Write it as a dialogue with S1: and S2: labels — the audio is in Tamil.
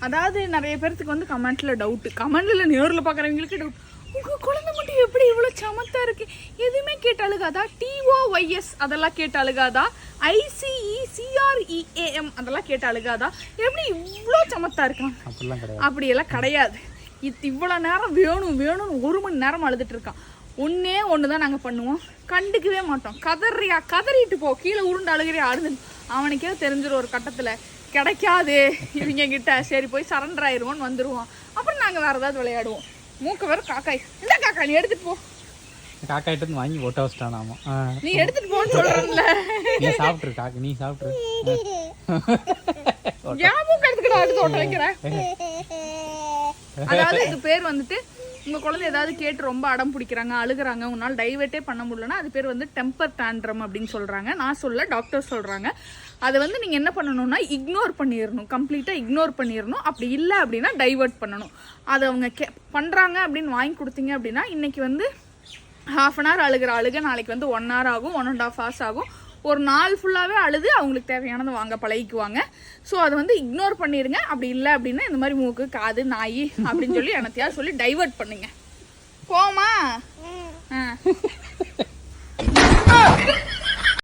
S1: அதாவது நிறைய பேர்த்துக்கு வந்து கமெண்ட்ல டவுட், கமெண்ட்ல நேரில் பார்க்குறவங்களுக்கு டவுட், உங்க குழந்தை மட்டும் எப்படி இவ்வளோ சமத்தா இருக்கு, எதுவுமே கேட்டு அழுகாதா, TOYS அதெல்லாம் கேட்டு அழுகாதா, ICECREAM அதெல்லாம் கேட்டு அழுகாதா, எப்படி இவ்வளோ சமத்தா இருக்கான்? அப்படியெல்லாம் கிடையாது. இவ்வளோ நேரம் வேணும் வேணும்னு 1 மணி நேரம் அழுதுட்டு இருக்கான். ஒன்னே ஒன்று தான் நாங்கள் பண்ணுவோம், கண்டுக்கவே மாட்டோம். கதறியா கதறிட்டு போ, கீழே உருண்டு அழுகிறியா அழுது. அவனுக்கே தெரிஞ்சிடும் ஒரு கட்டத்தில் கிடைக்காது இவங்க கிட்ட, சரி போய் சரண்டர் ஆயிடுவோன்னு வந்துடுவோம். அப்புறம் நாங்கள் வேறு ஏதாவது விளையாடுவோம். மூக்க வேறு காக்காய், இந்த காக்கா நீ எடுத்துட்டு போ.
S2: காக்கா கிட்ட வாங்கி ஓட்ட வச்சிட்டானாமா.
S1: நீ எடுத்துட்டு போன்னு சொல்றேன்ல.
S2: நீ சாப்பிட்டுரு காக்கா, நீ சாப்பிட்டுரு.
S1: ஏன் மூக்க எடுத்துக்கிட்ட அடுத்து ஓட்ட வைக்கிறேன். அதாவது இது பேர் வந்துட்டு, உங்க குழந்தை ஏதாவது கேட்டு ரொம்ப அடம் பிடிக்கிறாங்க, அழுகுறாங்க, உன்னால் டைவர்ட்டே பண்ண முடியலன்னா அது பேர் வந்து டெம்பர் டேண்ட்ரம் அப்படின்னு சொல்றாங்க. நான் சொல்ல, டாக்டர் சொல்றாங்க. அதை வந்து நீங்க என்ன பண்ணணும்னா இக்னோர் பண்ணிடணும், கம்ப்ளீட்டா இக்னோர் பண்ணிடணும். அப்படி இல்லை அப்படின்னா டைவர்ட் பண்ணணும். அதை அவங்க பண்றாங்க அப்படின்னு வாங்கி கொடுத்தீங்க அப்படின்னா இன்னைக்கு வந்து 1/2 அன் ஹவர் அழுகிற அழுக நாளைக்கு வந்து 1 hour ஆகும், 1.5 hours ஆகும். ஒரு நாள் ஃபுல்லாகவே அழுது அவங்களுக்கு தேவையானதை வாங்க பழகிக்குவாங்க. ஸோ அதை வந்து இக்னோர் பண்ணிடுங்க. அப்படி இல்லை அப்படின்னா இந்த மாதிரி மூக்கு காது நாய் அப்படின்னு சொல்லி எனத்தையா சொல்லி டைவர்ட் பண்ணுங்க. போமா